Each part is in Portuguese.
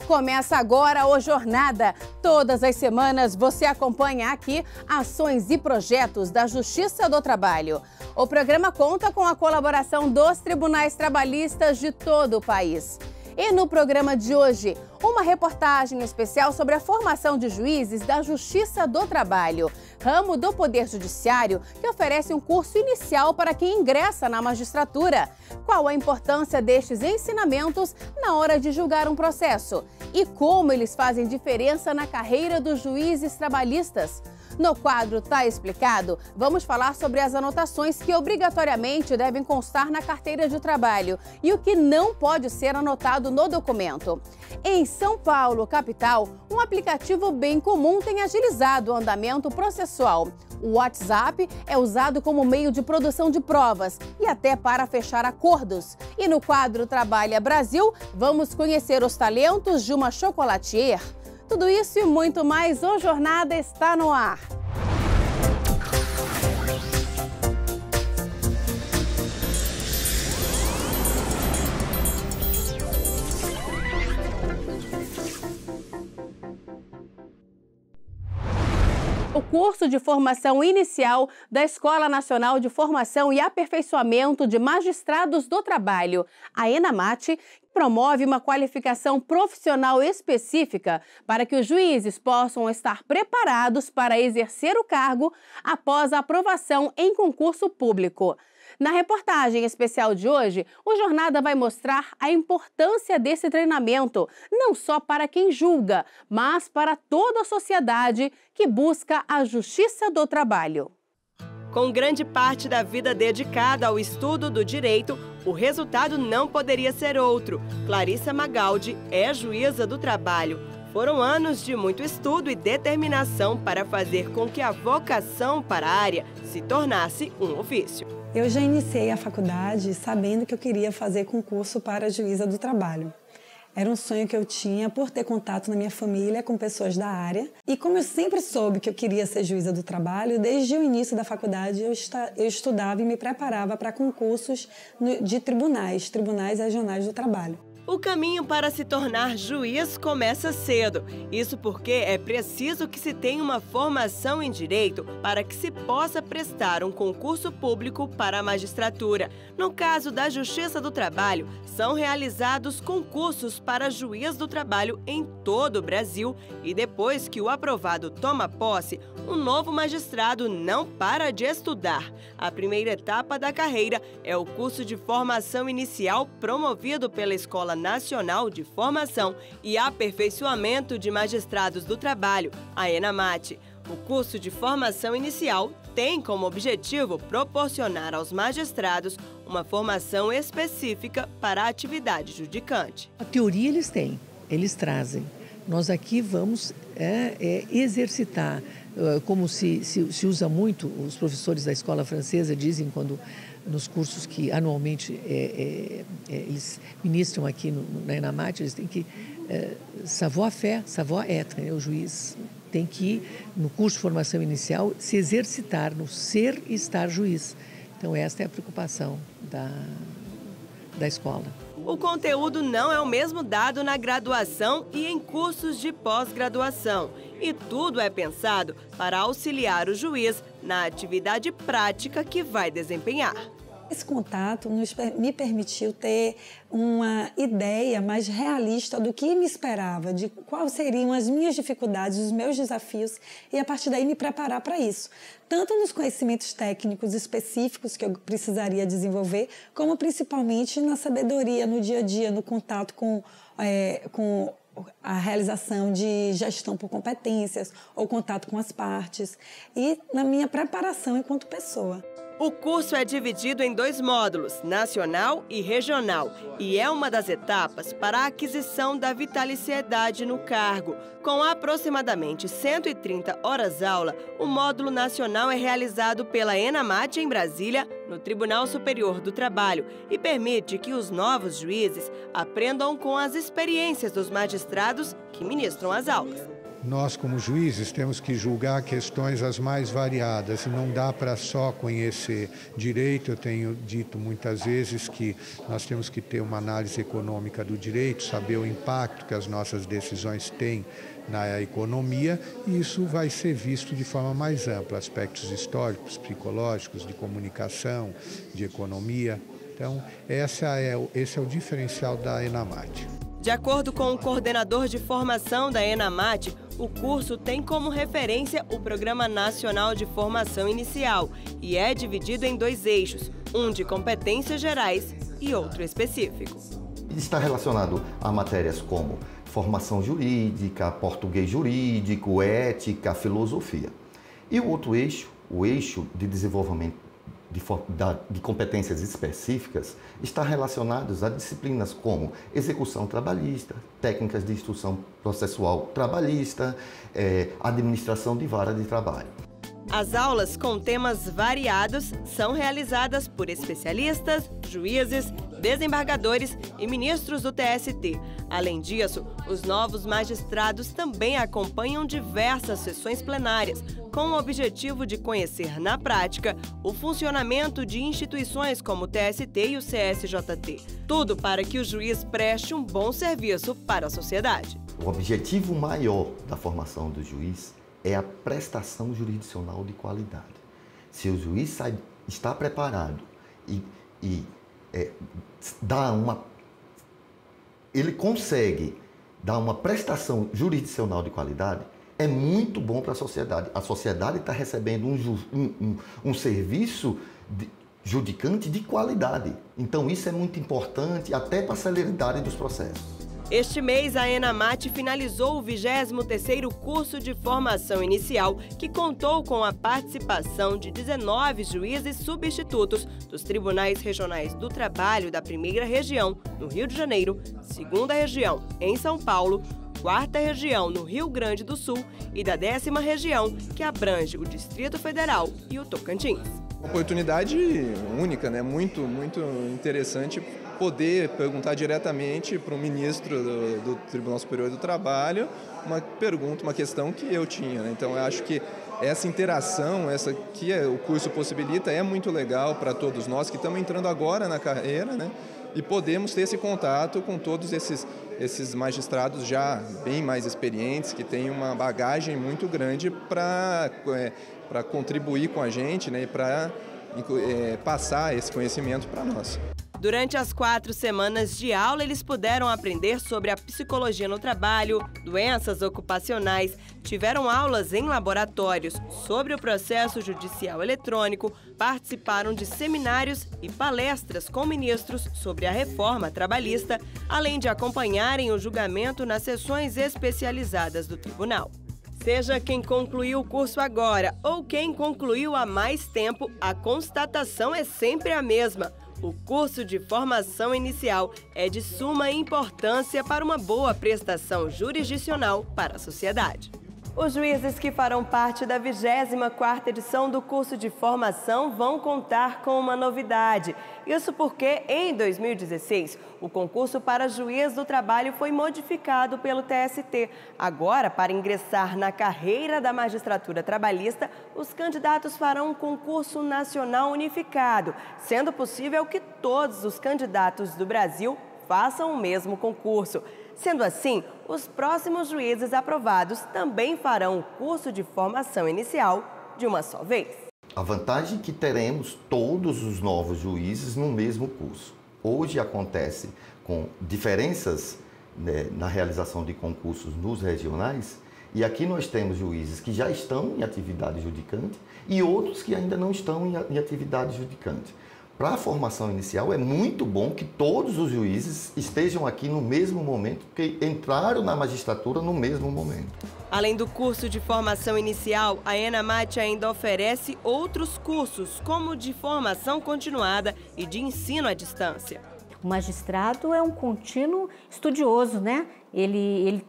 Começa agora o Jornada. Todas as semanas você acompanha aqui ações e projetos da Justiça do Trabalho. O programa conta com a colaboração dos tribunais trabalhistas de todo o país. E no programa de hoje, uma reportagem especial sobre a formação de juízes da Justiça do Trabalho, ramo do Poder Judiciário que oferece um curso inicial para quem ingressa na magistratura. Qual a importância destes ensinamentos na hora de julgar um processo? E como eles fazem diferença na carreira dos juízes trabalhistas? No quadro Tá Explicado, vamos falar sobre as anotações que obrigatoriamente devem constar na carteira de trabalho e o que não pode ser anotado no documento. Em São Paulo, capital, um aplicativo bem comum tem agilizado o andamento processual. O WhatsApp é usado como meio de produção de provas e até para fechar acordos. E no quadro Trabalha Brasil, vamos conhecer os talentos de uma chocolatier. Tudo isso e muito mais, o Jornada está no ar. O curso de formação inicial da Escola Nacional de Formação e Aperfeiçoamento de Magistrados do Trabalho, a ENAMAT, promove uma qualificação profissional específica para que os juízes possam estar preparados para exercer o cargo após a aprovação em concurso público. Na reportagem especial de hoje, o Jornada vai mostrar a importância desse treinamento, não só para quem julga, mas para toda a sociedade que busca a justiça do trabalho. Com grande parte da vida dedicada ao estudo do direito, o resultado não poderia ser outro. Clarissa Magaldi é juíza do trabalho. Foram anos de muito estudo e determinação para fazer com que a vocação para a área se tornasse um ofício. Eu já iniciei a faculdade sabendo que eu queria fazer concurso para juíza do trabalho. Era um sonho que eu tinha por ter contato na minha família com pessoas da área. E como eu sempre soube que eu queria ser juíza do trabalho, desde o início da faculdade eu estudava e me preparava para concursos de tribunais regionais do trabalho. O caminho para se tornar juiz começa cedo. Isso porque é preciso que se tenha uma formação em direito para que se possa prestar um concurso público para a magistratura. No caso da Justiça do Trabalho, são realizados concursos para juiz do trabalho em todo o Brasil e depois que o aprovado toma posse, um novo magistrado não para de estudar. A primeira etapa da carreira é o curso de formação inicial promovido pela Escola Nacional de Formação e Aperfeiçoamento de Magistrados do Trabalho, a ENAMAT. O curso de formação inicial tem como objetivo proporcionar aos magistrados uma formação específica para a atividade judicante. A teoria eles trazem. Nós aqui vamos exercitar, como se usa muito, os professores da escola francesa dizem quando nos cursos que anualmente eles ministram aqui na ENAMAT, eles têm que savoir-faire, savoir-être, né? O juiz tem que, no curso de formação inicial, se exercitar no ser e estar juiz. Então, esta é a preocupação da escola. O conteúdo não é o mesmo dado na graduação e em cursos de pós-graduação. E tudo é pensado para auxiliar o juiz na atividade prática que vai desempenhar. Esse contato me permitiu ter uma ideia mais realista do que me esperava, de quais seriam as minhas dificuldades, os meus desafios, e a partir daí me preparar para isso. Tanto nos conhecimentos técnicos específicos que eu precisaria desenvolver, como principalmente na sabedoria, no dia a dia, no contato com a realização de gestão por competências ou contato com as partes e na minha preparação enquanto pessoa. O curso é dividido em 2 módulos, nacional e regional, e é uma das etapas para a aquisição da vitaliciedade no cargo. Com aproximadamente 130 horas-aula, o módulo nacional é realizado pela ENAMAT em Brasília, no Tribunal Superior do Trabalho, e permite que os novos juízes aprendam com as experiências dos magistrados que ministram as aulas. Nós, como juízes, temos que julgar questões as mais variadas e não dá para só conhecer direito. Eu tenho dito muitas vezes que nós temos que ter uma análise econômica do direito, saber o impacto que as nossas decisões têm na economia, e isso vai ser visto de forma mais ampla, aspectos históricos, psicológicos, de comunicação, de economia. Então, esse é o diferencial da ENAMAT. De acordo com o coordenador de formação da ENAMAT, o curso tem como referência o Programa Nacional de Formação Inicial e é dividido em 2 eixos, um de competências gerais e outro específico. Está relacionado a matérias como formação jurídica, português jurídico, ética, filosofia. E o outro eixo, o eixo de desenvolvimento de competências específicas, está relacionado a disciplinas como execução trabalhista, técnicas de instrução processual trabalhista, administração de vara de trabalho. As aulas com temas variados são realizadas por especialistas, juízes, desembargadores e ministros do TST. Além disso, os novos magistrados também acompanham diversas sessões plenárias, com o objetivo de conhecer na prática o funcionamento de instituições como o TST e o CSJT. Tudo para que o juiz preste um bom serviço para a sociedade. O objetivo maior da formação do juiz é a prestação jurisdicional de qualidade. Se o juiz está preparado ele consegue dar uma prestação jurisdicional de qualidade, é muito bom para a sociedade. A sociedade está recebendo um serviço judicante de qualidade. Então isso é muito importante até para a celeridade dos processos. Este mês, a ENAMAT finalizou o 23º curso de formação inicial, que contou com a participação de 19 juízes substitutos dos Tribunais Regionais do Trabalho da 1ª Região, no Rio de Janeiro, 2ª Região, em São Paulo, 4ª Região, no Rio Grande do Sul e da 10ª Região, que abrange o Distrito Federal e o Tocantins. Oportunidade única, né? Muito interessante poder perguntar diretamente para o ministro do Tribunal Superior do Trabalho uma questão que eu tinha, né? Então, eu acho que essa interação, essa que o curso possibilita, é muito legal para todos nós que estamos entrando agora na carreira, né? E podemos ter esse contato com todos esses magistrados já bem mais experientes, que têm uma bagagem muito grande para contribuir com a gente, né? E para passar esse conhecimento para nós. Durante as 4 semanas de aula, eles puderam aprender sobre a psicologia no trabalho, doenças ocupacionais, tiveram aulas em laboratórios sobre o processo judicial eletrônico, participaram de seminários e palestras com ministros sobre a reforma trabalhista, além de acompanharem o julgamento nas sessões especializadas do tribunal. Seja quem concluiu o curso agora ou quem concluiu há mais tempo, a constatação é sempre a mesma. O curso de formação inicial é de suma importância para uma boa prestação jurisdicional para a sociedade. Os juízes que farão parte da 24ª edição do curso de formação vão contar com uma novidade. Isso porque, em 2016, o concurso para juiz do trabalho foi modificado pelo TST. Agora, para ingressar na carreira da magistratura trabalhista, os candidatos farão um concurso nacional unificado, sendo possível que todos os candidatos do Brasil façam o mesmo concurso. Sendo assim, os próximos juízes aprovados também farão o curso de formação inicial de uma só vez. A vantagem é que teremos todos os novos juízes no mesmo curso. Hoje acontece com diferenças, né, na realização de concursos nos regionais, e aqui nós temos juízes que já estão em atividade judicante e outros que ainda não estão em atividade judicante. Para a formação inicial, é muito bom que todos os juízes estejam aqui no mesmo momento, porque entraram na magistratura no mesmo momento. Além do curso de formação inicial, a ENAMAT ainda oferece outros cursos, como o de formação continuada e de ensino à distância. O magistrado é um contínuo estudioso, né? Ele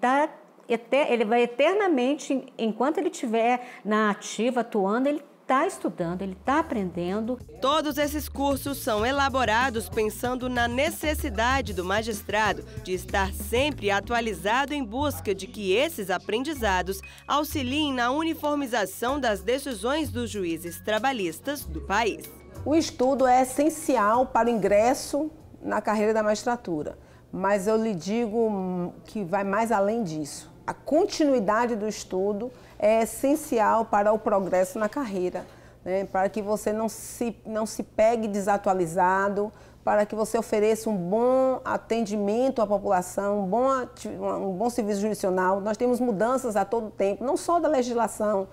vai eternamente, enquanto ele estiver na ativa, atuando, ele está estudando, ele está aprendendo. Todos esses cursos são elaborados pensando na necessidade do magistrado de estar sempre atualizado em busca de que esses aprendizados auxiliem na uniformização das decisões dos juízes trabalhistas do país. O estudo é essencial para o ingresso na carreira da magistratura, mas eu lhe digo que vai mais além disso. A continuidade do estudo é essencial para o progresso na carreira, né? Para que você não se pegue desatualizado, para que você ofereça um bom atendimento à população, um bom serviço jurisdicional. Nós temos mudanças a todo tempo, não só da legislação,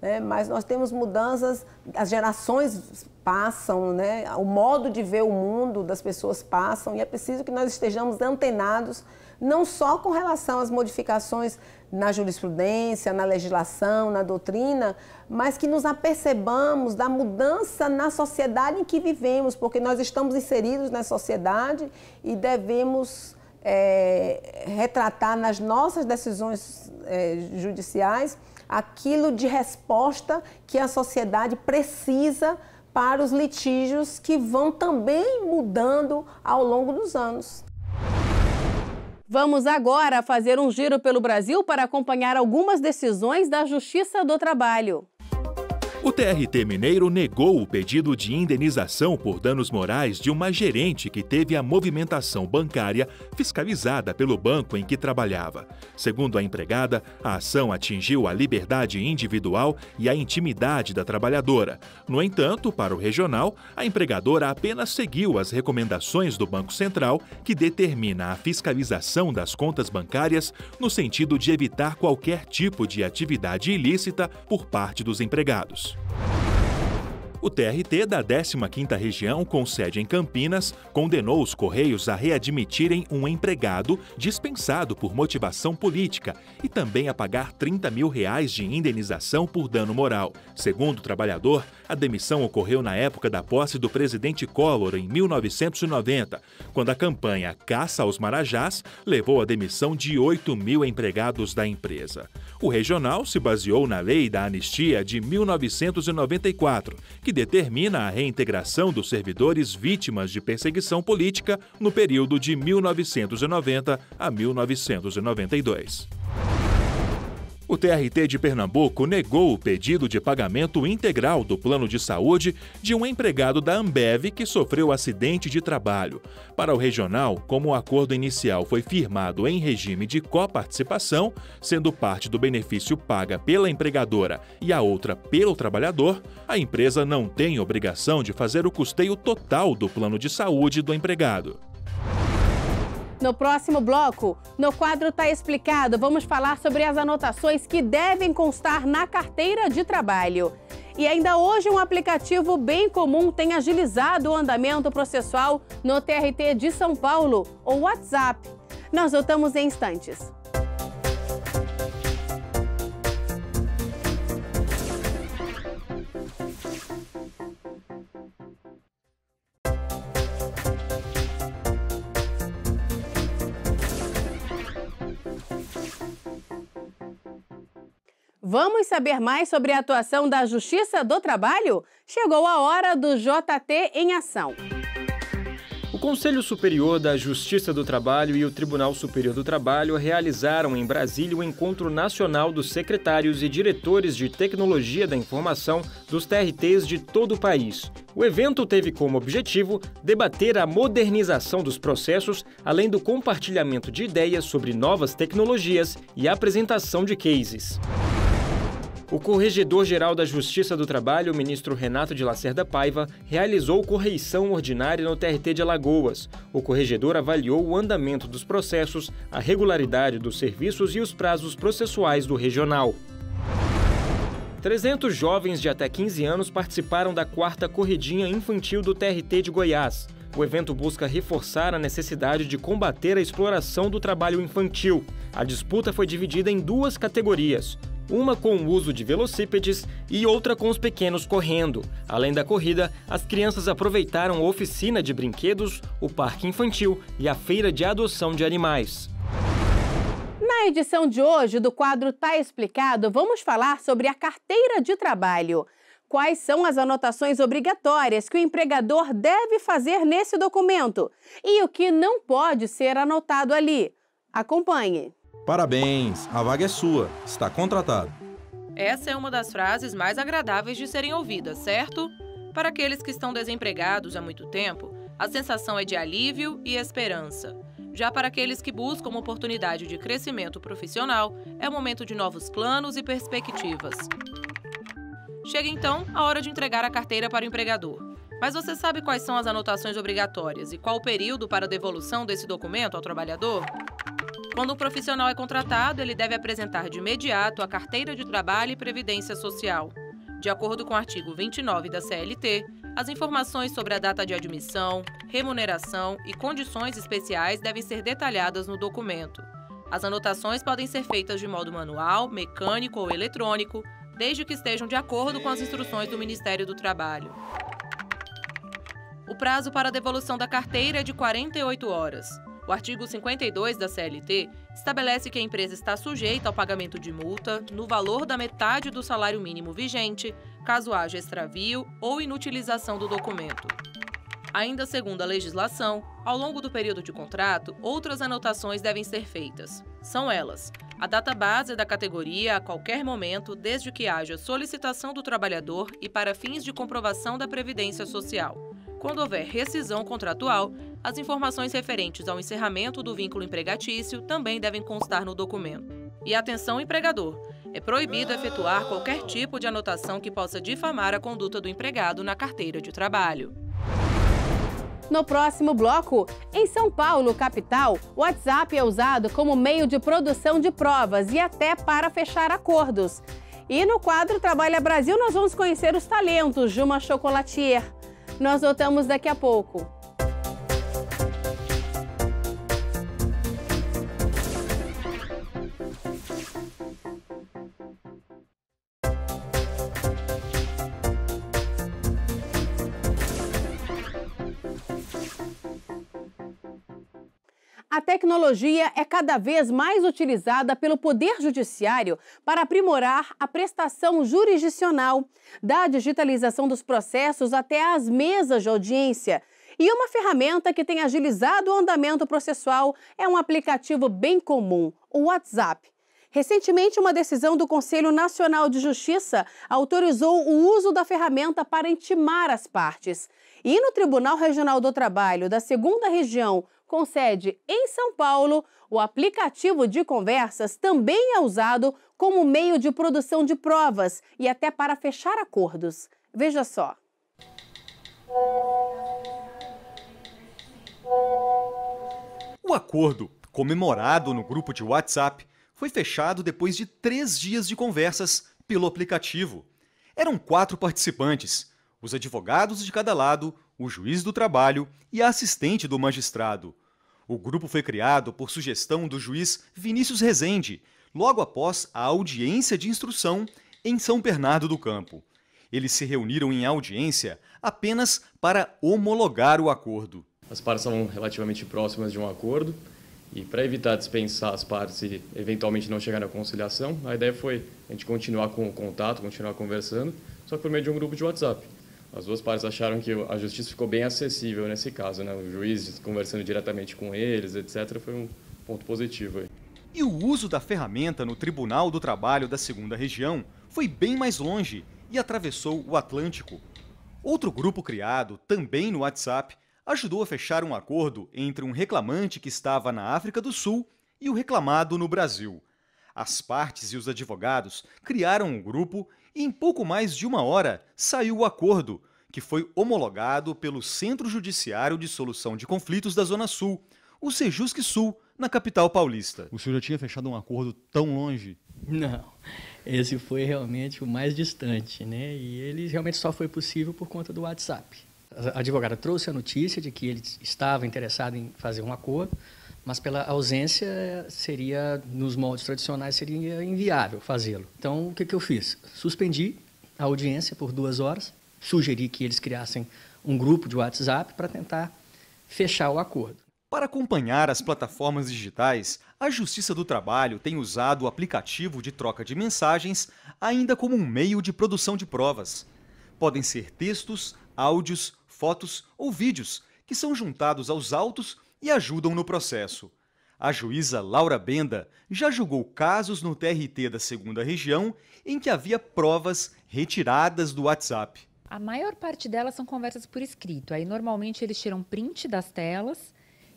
né? Mas nós temos mudanças, as gerações passam, né? O modo de ver o mundo das pessoas passam e é preciso que nós estejamos antenados, não só com relação às modificações na jurisprudência, na legislação, na doutrina, mas que nos apercebamos da mudança na sociedade em que vivemos, porque nós estamos inseridos na sociedade e devemos retratar nas nossas decisões judiciais aquilo de resposta que a sociedade precisa para os litígios que vão também mudando ao longo dos anos. Vamos agora fazer um giro pelo Brasil para acompanhar algumas decisões da Justiça do Trabalho. O TRT mineiro negou o pedido de indenização por danos morais de uma gerente que teve a movimentação bancária fiscalizada pelo banco em que trabalhava. Segundo a empregada, a ação atingiu a liberdade individual e a intimidade da trabalhadora. No entanto, para o regional, a empregadora apenas seguiu as recomendações do Banco Central, que determina a fiscalização das contas bancárias no sentido de evitar qualquer tipo de atividade ilícita por parte dos empregados. O TRT da 15ª Região, com sede em Campinas, condenou os Correios a readmitirem um empregado dispensado por motivação política e também a pagar R$30 mil de indenização por dano moral. Segundo o trabalhador, a demissão ocorreu na época da posse do presidente Collor, em 1990, quando a campanha Caça aos Marajás levou à demissão de 8 mil empregados da empresa. O regional se baseou na Lei da Anistia de 1994, que determina a reintegração dos servidores vítimas de perseguição política no período de 1990 a 1992. O TRT de Pernambuco negou o pedido de pagamento integral do plano de saúde de um empregado da Ambev que sofreu acidente de trabalho. Para o regional, como o acordo inicial foi firmado em regime de coparticipação, sendo parte do benefício paga pela empregadora e a outra pelo trabalhador, a empresa não tem obrigação de fazer o custeio total do plano de saúde do empregado. No próximo bloco, no quadro Tá Explicado, vamos falar sobre as anotações que devem constar na carteira de trabalho. E ainda hoje, um aplicativo bem comum tem agilizado o andamento processual no TRT de São Paulo, o WhatsApp. Nós voltamos em instantes. Vamos saber mais sobre a atuação da Justiça do Trabalho? Chegou a hora do JT em ação. O Conselho Superior da Justiça do Trabalho e o Tribunal Superior do Trabalho realizaram em Brasília o Encontro Nacional dos Secretários e Diretores de Tecnologia da Informação dos TRTs de todo o país. O evento teve como objetivo debater a modernização dos processos, além do compartilhamento de ideias sobre novas tecnologias e a apresentação de cases. O Corregedor-Geral da Justiça do Trabalho, o ministro Renato de Lacerda Paiva, realizou correição ordinária no TRT de Alagoas. O corregedor avaliou o andamento dos processos, a regularidade dos serviços e os prazos processuais do regional. 300 jovens de até 15 anos participaram da 4ª Corridinha Infantil do TRT de Goiás. O evento busca reforçar a necessidade de combater a exploração do trabalho infantil. A disputa foi dividida em 2 categorias. Uma com o uso de velocípedes e outra com os pequenos correndo. Além da corrida, as crianças aproveitaram a oficina de brinquedos, o parque infantil e a feira de adoção de animais. Na edição de hoje do quadro Tá Explicado, vamos falar sobre a carteira de trabalho. quais são as anotações obrigatórias que o empregador deve fazer nesse documento e o que não pode ser anotado ali. Acompanhe. Parabéns, a vaga é sua, está contratado. Essa é uma das frases mais agradáveis de serem ouvidas, certo? Para aqueles que estão desempregados há muito tempo, a sensação é de alívio e esperança. Já para aqueles que buscam uma oportunidade de crescimento profissional, é o momento de novos planos e perspectivas. Chega então a hora de entregar a carteira para o empregador. Mas você sabe quais são as anotações obrigatórias e qual o período para a devolução desse documento ao trabalhador? Quando um profissional é contratado, ele deve apresentar de imediato a carteira de trabalho e previdência social. De acordo com o artigo 29 da CLT, as informações sobre a data de admissão, remuneração e condições especiais devem ser detalhadas no documento. As anotações podem ser feitas de modo manual, mecânico ou eletrônico, desde que estejam de acordo com as instruções do Ministério do Trabalho. O prazo para a devolução da carteira é de 48 horas. O artigo 52 da CLT estabelece que a empresa está sujeita ao pagamento de multa no valor da metade do salário mínimo vigente, caso haja extravio ou inutilização do documento. Ainda segundo a legislação, ao longo do período de contrato, outras anotações devem ser feitas. São elas: a data base da categoria a qualquer momento, desde que haja solicitação do trabalhador e para fins de comprovação da previdência social. Quando houver rescisão contratual, as informações referentes ao encerramento do vínculo empregatício também devem constar no documento. E atenção, empregador! É proibido efetuar qualquer tipo de anotação que possa difamar a conduta do empregado na carteira de trabalho. No próximo bloco, em São Paulo, capital, o WhatsApp é usado como meio de produção de provas e até para fechar acordos. E no quadro Trabalha Brasil, nós vamos conhecer os talentos de uma chocolatier. Nós voltamos daqui a pouco. A tecnologia é cada vez mais utilizada pelo Poder Judiciário para aprimorar a prestação jurisdicional, da digitalização dos processos até as mesas de audiência. E uma ferramenta que tem agilizado o andamento processual é um aplicativo bem comum, o WhatsApp. Recentemente, uma decisão do Conselho Nacional de Justiça autorizou o uso da ferramenta para intimar as partes. E no Tribunal Regional do Trabalho da 2ª Região, com sede em São Paulo, o aplicativo de conversas também é usado como meio de produção de provas e até para fechar acordos. Veja só. O acordo, comemorado no grupo de WhatsApp, foi fechado depois de 3 dias de conversas pelo aplicativo. Eram 4 participantes, os advogados de cada lado, o juiz do trabalho e a assistente do magistrado. O grupo foi criado por sugestão do juiz Vinícius Rezende, logo após a audiência de instrução em São Bernardo do Campo. Eles se reuniram em audiência apenas para homologar o acordo. As partes estavam relativamente próximas de um acordo e, para evitar dispensar as partes e eventualmente não chegar na conciliação, a ideia foi a gente continuar com o contato, continuar conversando, só que por meio de um grupo de WhatsApp. As duas partes acharam que a justiça ficou bem acessível nesse caso, né? O juiz conversando diretamente com eles, etc., foi um ponto positivo aí. E o uso da ferramenta no Tribunal do Trabalho da 2ª Região foi bem mais longe e atravessou o Atlântico. Outro grupo criado, também no WhatsApp, ajudou a fechar um acordo entre um reclamante que estava na África do Sul e o reclamado no Brasil. As partes e os advogados criaram um grupo e em pouco mais de 1 hora saiu o acordo, que foi homologado pelo Centro Judiciário de Solução de Conflitos da Zona Sul, o Sejusc Sul, na capital paulista. O senhor já tinha fechado um acordo tão longe? Não, esse foi realmente o mais distante, né? E ele realmente só foi possível por conta do WhatsApp. A advogada trouxe a notícia de que ele estava interessado em fazer um acordo, mas pela ausência seria, nos moldes tradicionais, seria inviável fazê-lo. Então, o que eu fiz? Suspendi a audiência por 2 horas, sugeri que eles criassem um grupo de WhatsApp para tentar fechar o acordo. Para acompanhar as plataformas digitais, a Justiça do Trabalho tem usado o aplicativo de troca de mensagens ainda como um meio de produção de provas. Podem ser textos, áudios, fotos ou vídeos que são juntados aos autos e ajudam no processo. A juíza Laura Benda já julgou casos no TRT da 2ª Região em que havia provas retiradas do WhatsApp. A maior parte delas são conversas por escrito. Aí, normalmente, eles tiram print das telas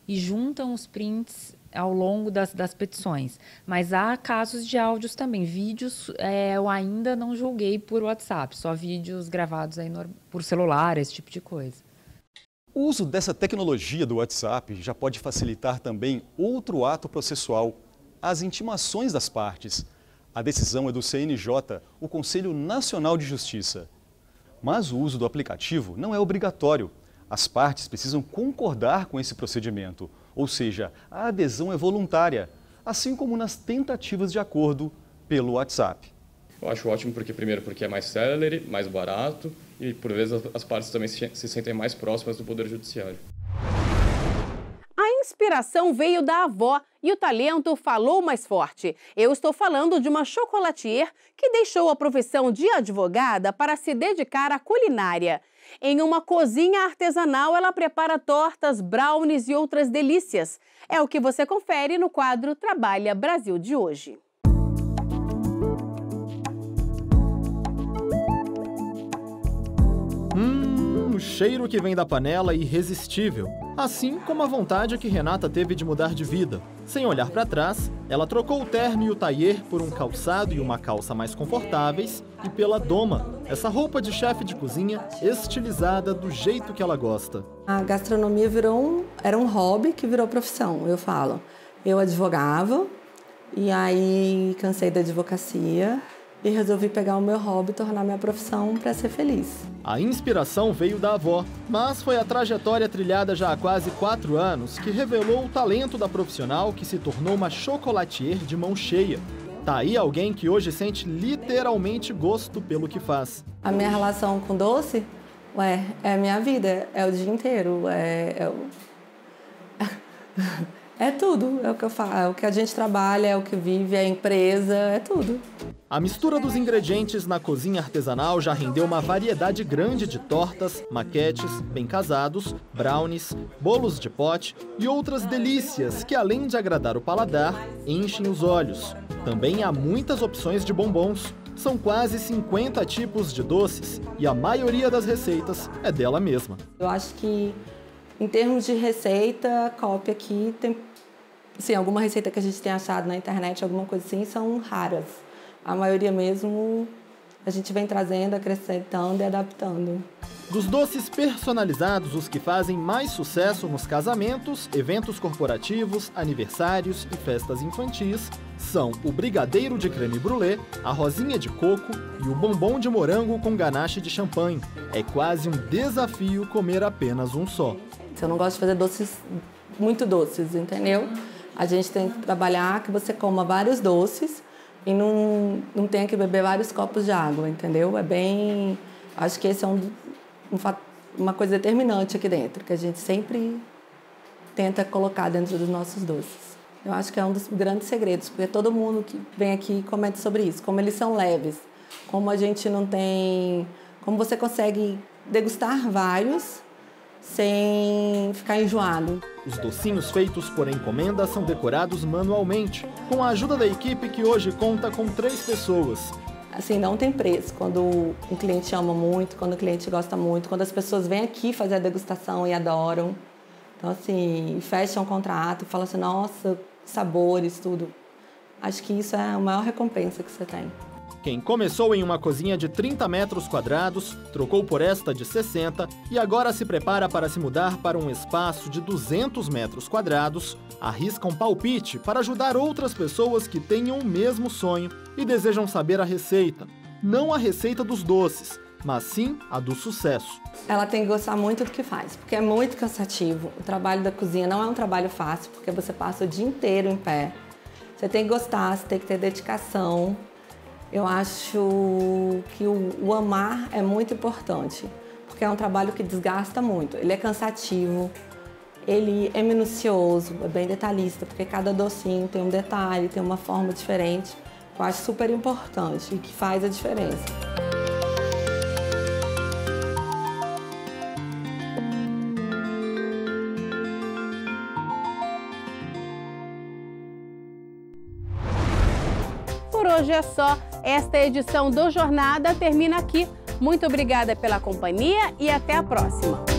e juntam os prints ao longo das petições. Mas há casos de áudios também. Vídeos eu ainda não julguei por WhatsApp, só vídeos gravados aí por celular, esse tipo de coisa. O uso dessa tecnologia do WhatsApp já pode facilitar também outro ato processual, as intimações das partes. A decisão é do CNJ, o Conselho Nacional de Justiça. Mas o uso do aplicativo não é obrigatório. As partes precisam concordar com esse procedimento, ou seja, a adesão é voluntária, assim como nas tentativas de acordo pelo WhatsApp. Eu acho ótimo porque é mais célere, mais barato e, por vezes, as partes também se sentem mais próximas do Poder Judiciário. A inspiração veio da avó e o talento falou mais forte. Eu estou falando de uma chocolatier que deixou a profissão de advogada para se dedicar à culinária. Em uma cozinha artesanal, ela prepara tortas, brownies e outras delícias. É o que você confere no quadro Trabalha Brasil de hoje. O cheiro que vem da panela é irresistível, assim como a vontade que Renata teve de mudar de vida. Sem olhar para trás, ela trocou o terno e o tailleur por um calçado e uma calça mais confortáveis e pela doma, essa roupa de chefe de cozinha estilizada do jeito que ela gosta. A gastronomia era um hobby que virou profissão, eu falo. Eu advogava e aí cansei da advocacia e resolvi pegar o meu hobby e tornar minha profissão para ser feliz. A inspiração veio da avó, mas foi a trajetória trilhada já há quase 4 anos que revelou o talento da profissional que se tornou uma chocolatier de mão cheia. Tá aí alguém que hoje sente literalmente gosto pelo que faz. A minha relação com doce, é a minha vida, é o dia inteiro, é tudo, é o que eu faço, é o que a gente trabalha, é o que vive, é a empresa, é tudo. A mistura dos ingredientes na cozinha artesanal já rendeu uma variedade grande de tortas, maquetes, bem casados, brownies, bolos de pote e outras delícias que, além de agradar o paladar, enchem os olhos. Também há muitas opções de bombons. São quase 50 tipos de doces e a maioria das receitas é dela mesma. Eu acho que, em termos de receita, cópia aqui tem... Sim, alguma receita que a gente tem achado na internet, alguma coisa assim, são raras. A maioria mesmo a gente vem trazendo, acrescentando e adaptando. Dos doces personalizados, os que fazem mais sucesso nos casamentos, eventos corporativos, aniversários e festas infantis são o brigadeiro de creme brulee, a rosinha de coco e o bombom de morango com ganache de champanhe. É quase um desafio comer apenas um só. Eu não gosto de fazer doces muito doces, entendeu? A gente tem que trabalhar que você coma vários doces e não tenha que beber vários copos de água, entendeu? É bem... Acho que esse é uma coisa determinante aqui dentro, que a gente sempre tenta colocar dentro dos nossos doces. Eu acho que é um dos grandes segredos, porque todo mundo que vem aqui comenta sobre isso, como eles são leves, como a gente não tem... Como você consegue degustar vários sem ficar enjoado. Os docinhos feitos por encomenda são decorados manualmente, com a ajuda da equipe que hoje conta com 3 pessoas. Assim, não tem preço. Quando um cliente ama muito, quando o cliente gosta muito, quando as pessoas vêm aqui fazer a degustação e adoram. Então, assim, fecham um contrato e falam assim, nossa, sabores, tudo. Acho que isso é a maior recompensa que você tem. Quem começou em uma cozinha de 30 metros quadrados, trocou por esta de 60 e agora se prepara para se mudar para um espaço de 200 metros quadrados, arrisca um palpite para ajudar outras pessoas que tenham o mesmo sonho e desejam saber a receita. Não a receita dos doces, mas sim a do sucesso. Ela tem que gostar muito do que faz, porque é muito cansativo. O trabalho da cozinha não é um trabalho fácil, porque você passa o dia inteiro em pé. Você tem que gostar, você tem que ter dedicação. Eu acho que o amar é muito importante, porque é um trabalho que desgasta muito. Ele é cansativo, ele é minucioso, é bem detalhista, porque cada docinho tem um detalhe, tem uma forma diferente. Eu acho super importante e que faz a diferença. por hoje é só. Esta edição do Jornada termina aqui. Muito obrigada pela companhia e até a próxima.